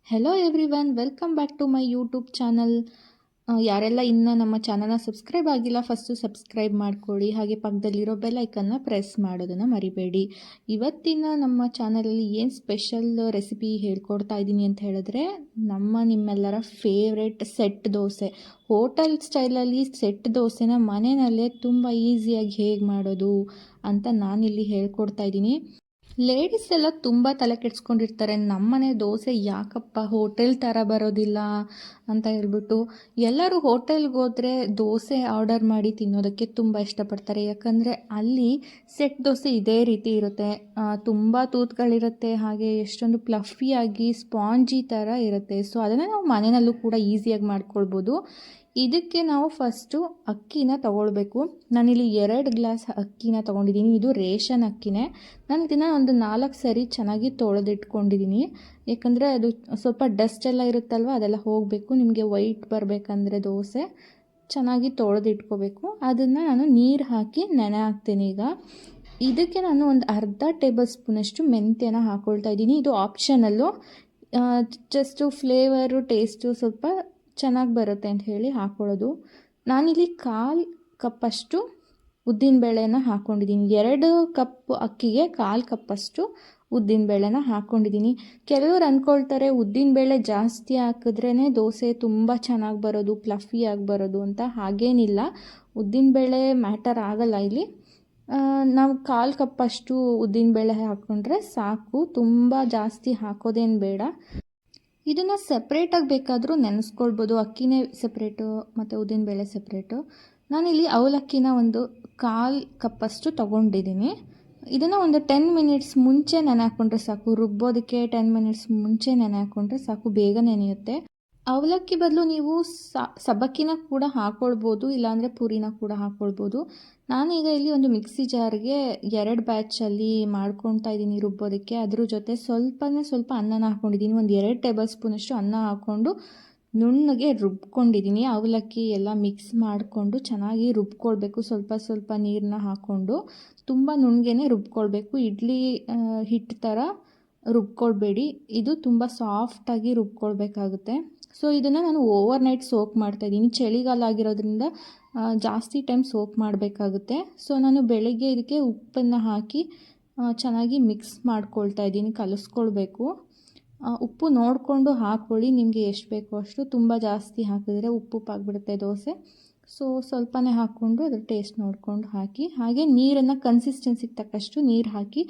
Hello everyone, welcome back to my YouTube channel. ಯಾರೆಲ್ಲ ಇನ್ನೂ ನಮ್ಮ ಚಾನಲ್ನ ಸಬ್ಸ್ಕ್ರೈಬ್ ಆಗಿಲ್ಲ, ಫಸ್ಟು ಸಬ್ಸ್ಕ್ರೈಬ್ ಮಾಡ್ಕೊಳ್ಳಿ. ಹಾಗೆ ಪಕ್ಕದಲ್ಲಿರೋ ಬೆಲ್ ಐಕನ್ನ ಪ್ರೆಸ್ ಮಾಡೋದನ್ನು ಮರಿಬೇಡಿ. ಇವತ್ತಿನ ನಮ್ಮ ಚಾನಲಲ್ಲಿ ಏನು ಸ್ಪೆಷಲ್ ರೆಸಿಪಿ ಹೇಳ್ಕೊಡ್ತಾ ಇದ್ದೀನಿ ಅಂತ ಹೇಳಿದ್ರೆ, ನಿಮ್ಮೆಲ್ಲರ ಫೇವ್ರೆಟ್ ಸೆಟ್ ದೋಸೆ. ಹೋಟೆಲ್ ಸ್ಟೈಲಲ್ಲಿ ಸೆಟ್ ದೋಸೆನ ಮನೆಯಲ್ಲೇ ತುಂಬ ಈಸಿಯಾಗಿ ಹೇಗೆ ಮಾಡೋದು ಅಂತ ನಾನಿಲ್ಲಿ ಹೇಳ್ಕೊಡ್ತಾ ಇದ್ದೀನಿ. ಲೇಡೀಸ್ ಎಲ್ಲ ತುಂಬ ತಲೆ ಕೆಡಿಸ್ಕೊಂಡಿರ್ತಾರೆ, ನಮ್ಮನೆ ದೋಸೆ ಯಾಕಪ್ಪ ಹೋಟೆಲ್ ಥರ ಬರೋದಿಲ್ಲ ಅಂತ ಹೇಳ್ಬಿಟ್ಟು. ಎಲ್ಲರೂ ಹೋಟೆಲ್ಗೆ ಹೋದರೆ ದೋಸೆ ಆರ್ಡರ್ ಮಾಡಿ ತಿನ್ನೋದಕ್ಕೆ ತುಂಬ ಇಷ್ಟಪಡ್ತಾರೆ. ಯಾಕಂದರೆ ಅಲ್ಲಿ ಸೆಟ್ ದೋಸೆ ಇದೇ ರೀತಿ ಇರುತ್ತೆ, ತುಂಬ ತೂತುಗಳಿರುತ್ತೆ, ಹಾಗೆ ಎಷ್ಟೊಂದು ಪ್ಲಫಿಯಾಗಿ ಸ್ಪಾಂಜಿ ಥರ ಇರುತ್ತೆ. ಸೊ ಅದನ್ನು ನಾವು ಮನೆಯಲ್ಲೂ ಕೂಡ ಈಸಿಯಾಗಿ ಮಾಡ್ಕೊಳ್ಬೋದು. ಇದಕ್ಕೆ ನಾವು ಫಸ್ಟು ಅಕ್ಕಿನ ತೊಗೊಳ್ಬೇಕು. ನಾನಿಲ್ಲಿ 2 ಗ್ಲಾಸ್ ಅಕ್ಕಿನ ತೊಗೊಂಡಿದ್ದೀನಿ. ಇದು ರೇಷನ್ ಅಕ್ಕಿನೇ. ನಾನು ಇದನ್ನು ಒಂದು 4 ಸರಿ ಚೆನ್ನಾಗಿ ತೊಳೆದಿಟ್ಕೊಂಡಿದ್ದೀನಿ. ಯಾಕಂದರೆ ಅದು ಸ್ವಲ್ಪ ಡಸ್ಟ್ ಎಲ್ಲ ಇರುತ್ತಲ್ವ, ಅದೆಲ್ಲ ಹೋಗಬೇಕು. ನಿಮಗೆ ವೈಟ್ ಬರಬೇಕಂದ್ರೆ ದೋಸೆ ಚೆನ್ನಾಗಿ ತೊಳೆದಿಟ್ಕೋಬೇಕು. ಅದನ್ನು ನಾನು ನೀರು ಹಾಕಿ ನೆನೆ ಹಾಕ್ತೀನಿ. ಈಗ ಇದಕ್ಕೆ ನಾನು ಒಂದು ಅರ್ಧ ಟೇಬಲ್ ಸ್ಪೂನಷ್ಟು ಮೆಂತ್ಯನ ಹಾಕ್ಕೊಳ್ತಾ ಇದ್ದೀನಿ. ಇದು ಆಪ್ಷನಲ್ಲು, ಜಸ್ಟು ಫ್ಲೇವರು ಟೇಸ್ಟು ಸ್ವಲ್ಪ ಚೆನ್ನಾಗಿ ಬರುತ್ತೆ ಅಂತ ಹೇಳಿ ಹಾಕ್ಕೊಳ್ಳೋದು. ನಾನಿಲ್ಲಿ 1/4 ಕಪ್ಪಷ್ಟು ಉದ್ದಿನಬೇಳೆನ ಹಾಕ್ಕೊಂಡಿದ್ದೀನಿ. 2 ಕಪ್ ಅಕ್ಕಿಗೆ 1/4 ಕಪ್ಪಷ್ಟು ಉದ್ದಿನಬೇಳೆನ ಹಾಕ್ಕೊಂಡಿದ್ದೀನಿ. ಕೆಲವರು ಅಂದ್ಕೊಳ್ತಾರೆ ಉದ್ದಿನಬೇಳೆ ಜಾಸ್ತಿ ಹಾಕಿದ್ರೇ ದೋಸೆ ತುಂಬ ಚೆನ್ನಾಗಿ ಬರೋದು, ಫ್ಲಫಿಯಾಗಿ ಬರೋದು ಅಂತ. ಹಾಗೇನಿಲ್ಲ, ಉದ್ದಿನಬೇಳೆ ಮ್ಯಾಟರ್ ಆಗಲ್ಲ ಇಲ್ಲಿ. ನಾವು 1/4 ಕಪ್ಪಷ್ಟು ಉದ್ದಿನಬೇಳೆ ಹಾಕ್ಕೊಂಡ್ರೆ ಸಾಕು, ತುಂಬ ಜಾಸ್ತಿ ಹಾಕೋದೇನು ಬೇಡ. ಇದನ್ನು ಸಪ್ರೇಟಾಗಿ ಬೇಕಾದರೂ ನೆನೆಸ್ಕೊಳ್ಬೋದು, ಅಕ್ಕಿನೇ ಸಪ್ರೇಟು ಮತ್ತು ಉದ್ದಿನಬೇಳೆ ಸಪ್ರೇಟು. ನಾನಿಲ್ಲಿ ಅವಲಕ್ಕಿನ ಒಂದು 1/4 ಕಪ್ಪಷ್ಟು ತೊಗೊಂಡಿದ್ದೀನಿ. ಇದನ್ನು ಒಂದು 10 ಮಿನಿಟ್ಸ್ ಮುಂಚೆ ನೆನೆ ಹಾಕ್ಕೊಂಡ್ರೆ ಸಾಕು. ರುಬ್ಬೋದಕ್ಕೆ 10 ಮಿನಿಟ್ಸ್ ಮುಂಚೆ ನೆನೆ ಹಾಕ್ಕೊಂಡ್ರೆ ಸಾಕು, ಬೇಗ ನೆನೆಯುತ್ತೆ. ಅವಲಕ್ಕಿ ಬದಲು ನೀವು ಸಬ್ಬಕ್ಕಿನ ಕೂಡ ಹಾಕ್ಕೊಳ್ಬೋದು, ಇಲ್ಲಾಂದರೆ ಪೂರಿನ ಕೂಡ ಹಾಕ್ಕೊಳ್ಬೋದು. ನಾನೀಗ ಇಲ್ಲಿ ಒಂದು ಮಿಕ್ಸಿ ಜಾರ್ಗೆ 2 ಬ್ಯಾಚಲ್ಲಿ ಮಾಡ್ಕೊತಾ ಇದ್ದೀನಿ ರುಬ್ಬೋದಕ್ಕೆ. ಅದ್ರ ಜೊತೆ ಸ್ವಲ್ಪ ಅನ್ನನ ಹಾಕ್ಕೊಂಡಿದ್ದೀನಿ. ಒಂದು 2 ಟೇಬಲ್ ಸ್ಪೂನಷ್ಟು ಅನ್ನ ಹಾಕ್ಕೊಂಡು ನುಣ್ಣಗೆ ರುಬ್ಕೊಂಡಿದ್ದೀನಿ. ಅವಲಕ್ಕಿ ಎಲ್ಲ ಮಿಕ್ಸ್ ಮಾಡಿಕೊಂಡು ಚೆನ್ನಾಗಿ ರುಬ್ಕೊಳ್ಬೇಕು. ಸ್ವಲ್ಪ ನೀರನ್ನ ಹಾಕ್ಕೊಂಡು ತುಂಬ ನುಣ್ಣಗೆ ರುಬ್ಕೊಳ್ಬೇಕು. ಇಡ್ಲಿ ಹಿಟ್ಟು ಥರ ರುಬ್ಕೊಳ್ಬೇಡಿ, ಇದು ತುಂಬ ಸಾಫ್ಟಾಗಿ ರುಬ್ಕೊಳ್ಬೇಕಾಗುತ್ತೆ. ಸೊ ಇದನ್ನು ನಾನು ಓವರ್ ನೈಟ್ ಸೋಕ್ ಮಾಡ್ತಾಯಿದ್ದೀನಿ. ಚಳಿಗಾಲ ಆಗಿರೋದ್ರಿಂದ ಜಾಸ್ತಿ ಟೈಮ್ ಸೋಕ್ ಮಾಡಬೇಕಾಗುತ್ತೆ. ಸೊ ನಾನು ಬೆಳಗ್ಗೆ ಇದಕ್ಕೆ ಉಪ್ಪನ್ನು ಹಾಕಿ ಚೆನ್ನಾಗಿ ಮಿಕ್ಸ್ ಮಾಡ್ಕೊಳ್ತಾ ಇದ್ದೀನಿ, ಕಲಿಸ್ಕೊಳ್ಬೇಕು. ಉಪ್ಪು ನೋಡಿಕೊಂಡು ಹಾಕ್ಕೊಳ್ಳಿ, ನಿಮಗೆ ಎಷ್ಟು ಬೇಕೋ ಅಷ್ಟು. ತುಂಬ ಜಾಸ್ತಿ ಹಾಕಿದ್ರೆ ಉಪ್ಪುಪ್ಪಾಗಿಬಿಡುತ್ತೆ ದೋಸೆ. ಸೊ ಸ್ವಲ್ಪನೇ ಹಾಕ್ಕೊಂಡು ಅದ್ರ ಟೇಸ್ಟ್ ನೋಡಿಕೊಂಡು ಹಾಕಿ. ಹಾಗೆ ನೀರನ್ನು ಕನ್ಸಿಸ್ಟೆನ್ಸಿಗೆ ತಕ್ಕಷ್ಟು ನೀರು ಹಾಕಿ.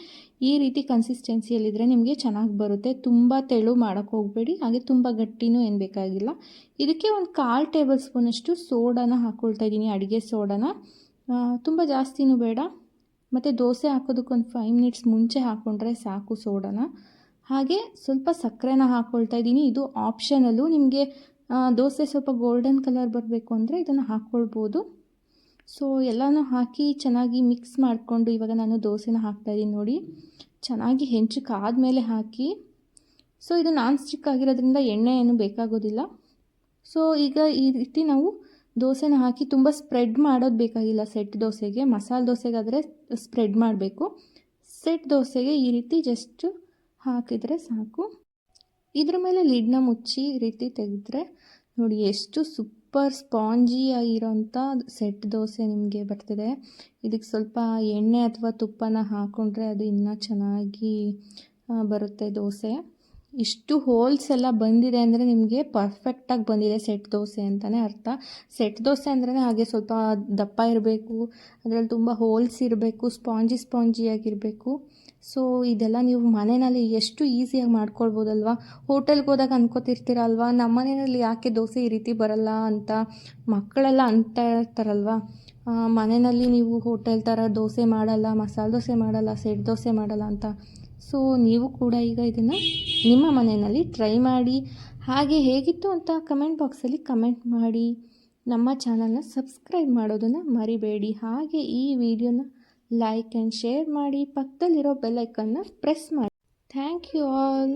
ಈ ರೀತಿ ಕನ್ಸಿಸ್ಟೆನ್ಸಿಯಲ್ಲಿದ್ದರೆ ನಿಮಗೆ ಚೆನ್ನಾಗಿ ಬರುತ್ತೆ. ತುಂಬ ತೆಳು ಮಾಡೋಕ್ಕೆ ಹೋಗಬೇಡಿ, ಹಾಗೆ ತುಂಬ ಗಟ್ಟಿನೂ ಏನು ಬೇಕಾಗಿಲ್ಲ. ಇದಕ್ಕೆ ಒಂದು 1/4 ಟೇಬಲ್ ಸ್ಪೂನಷ್ಟು ಸೋಡಾನ ಹಾಕ್ಕೊಳ್ತಾ ಇದ್ದೀನಿ, ಅಡುಗೆ ಸೋಡಾನ. ತುಂಬ ಜಾಸ್ತಿನೂ ಬೇಡ. ಮತ್ತು ದೋಸೆ ಹಾಕೋದಕ್ಕೆ ಒಂದು 5 ಮಿನಿಟ್ಸ್ ಮುಂಚೆ ಹಾಕ್ಕೊಂಡ್ರೆ ಸಾಕು ಸೋಡಾನ. ಹಾಗೆ ಸ್ವಲ್ಪ ಸಕ್ಕರೆನ ಹಾಕ್ಕೊಳ್ತಾ ಇದ್ದೀನಿ. ಇದು ಆಪ್ಷನಲ್ಲು, ನಿಮಗೆ ದೋಸೆ ಸ್ವಲ್ಪ ಗೋಲ್ಡನ್ ಕಲರ್ ಬರಬೇಕು ಅಂದರೆ ಇದನ್ನು ಹಾಕ್ಕೊಳ್ಬೋದು. ಸೊ ಎಲ್ಲನೂ ಹಾಕಿ ಚೆನ್ನಾಗಿ ಮಿಕ್ಸ್ ಮಾಡಿಕೊಂಡು ಇವಾಗ ನಾನು ದೋಸೆನ ಹಾಕ್ತಾಯಿದ್ದೀನಿ ನೋಡಿ. ಚೆನ್ನಾಗಿ ಹೆಂಚಕ್ಕಾದ್ಮೇಲೆ ಹಾಕಿ. ಸೊ ಇದು ನಾನ್ ಸ್ಟಿಕ್ ಆಗಿರೋದ್ರಿಂದ ಎಣ್ಣೆ ಏನು ಬೇಕಾಗೋದಿಲ್ಲ. ಸೊ ಈಗ ಈ ರೀತಿ ನಾವು ದೋಸೆನ ಹಾಕಿ ತುಂಬ ಸ್ಪ್ರೆಡ್ ಮಾಡೋದು ಬೇಕಾಗಿಲ್ಲ. ಸೆಟ್ ದೋಸೆಗೆ, ಮಸಾಲೆ ದೋಸೆಗಾದರೆ ಸ್ಪ್ರೆಡ್ ಮಾಡಬೇಕು. ಸೆಟ್ ದೋಸೆಗೆ ಈ ರೀತಿ ಜಸ್ಟ್ ಹಾಕಿದರೆ ಸಾಕು. ಇದ್ರ ಮೇಲೆ ಲಿಡ್ನ ಮುಚ್ಚಿ ಈ ರೀತಿ ತೆಗೆದ್ರೆ ನೋಡಿ ಎಷ್ಟು ಸೂಪರ್ ಸ್ಪಾಂಜಿ ಆಗಿರೋಂಥ ಸೆಟ್ ದೋಸೆ ನಿಮಗೆ ಬರ್ತಿದೆ. ಇದಕ್ಕೆ ಸ್ವಲ್ಪ ಎಣ್ಣೆ ಅಥವಾ ತುಪ್ಪನ ಹಾಕ್ಕೊಂಡ್ರೆ ಅದು ಇನ್ನೂ ಚೆನ್ನಾಗಿ ಬರುತ್ತೆ ದೋಸೆ. ಇಷ್ಟು ಹೋಲ್ಸ್ ಎಲ್ಲ ಬಂದಿದೆ ಅಂದರೆ ನಿಮಗೆ ಪರ್ಫೆಕ್ಟಾಗಿ ಬಂದಿದೆ ಸೆಟ್ ದೋಸೆ ಅಂತಲೇ ಅರ್ಥ. ಸೆಟ್ ದೋಸೆ ಅಂದ್ರೆ ಹಾಗೆ ಸ್ವಲ್ಪ ದಪ್ಪ ಇರಬೇಕು, ಅದರಲ್ಲಿ ತುಂಬ ಹೋಲ್ಸ್ ಇರಬೇಕು, ಸ್ಪಾಂಜಿಯಾಗಿರಬೇಕು. ಸೊ ಇದೆಲ್ಲ ನೀವು ಮನೆಯಲ್ಲಿ ಎಷ್ಟು ಈಸಿಯಾಗಿ ಮಾಡ್ಕೊಳ್ಬೋದಲ್ವ. ಹೋಟೆಲ್ಗೆ ಹೋದಾಗ ಅನ್ಕೋತಿರ್ತೀರಲ್ವ, ನಮ್ಮ ಮನೆಯಲ್ಲಿ ಯಾಕೆ ದೋಸೆ ಈ ರೀತಿ ಬರಲ್ಲ ಅಂತ ಮಕ್ಕಳೆಲ್ಲ ಅಂತ ಇರ್ತಾರಲ್ವ. ಮನೆಯಲ್ಲಿ ನೀವು ಹೋಟೆಲ್ ಥರ ದೋಸೆ ಮಾಡಲ್ಲ, ಮಸಾಲೆ ದೋಸೆ ಮಾಡಲ್ಲ, ಸೆಟ್ ದೋಸೆ ಮಾಡಲ್ಲ ಅಂತ. ಸೊ ನೀವು ಕೂಡ ಈಗ ಇದನ್ನು ನಿಮ್ಮ ಮನೆಯಲ್ಲಿ ಟ್ರೈ ಮಾಡಿ. ಹಾಗೆ ಹೇಗಿತ್ತು ಅಂತ ಕಮೆಂಟ್ ಬಾಕ್ಸಲ್ಲಿ ಕಮೆಂಟ್ ಮಾಡಿ. ನಮ್ಮ ಚಾನಲ್ನ ಸಬ್ಸ್ಕ್ರೈಬ್ ಮಾಡೋದನ್ನು ಮರಿಬೇಡಿ. ಹಾಗೆ ಈ ವಿಡಿಯೋನ ಲೈಕ್ ಆ್ಯಂಡ್ ಶೇರ್ ಮಾಡಿ. ಪಕ್ಕದಲ್ಲಿರೋ ಬೆಲ್ ಐಕನ್ನ ಪ್ರೆಸ್ ಮಾಡಿ. Thank you all.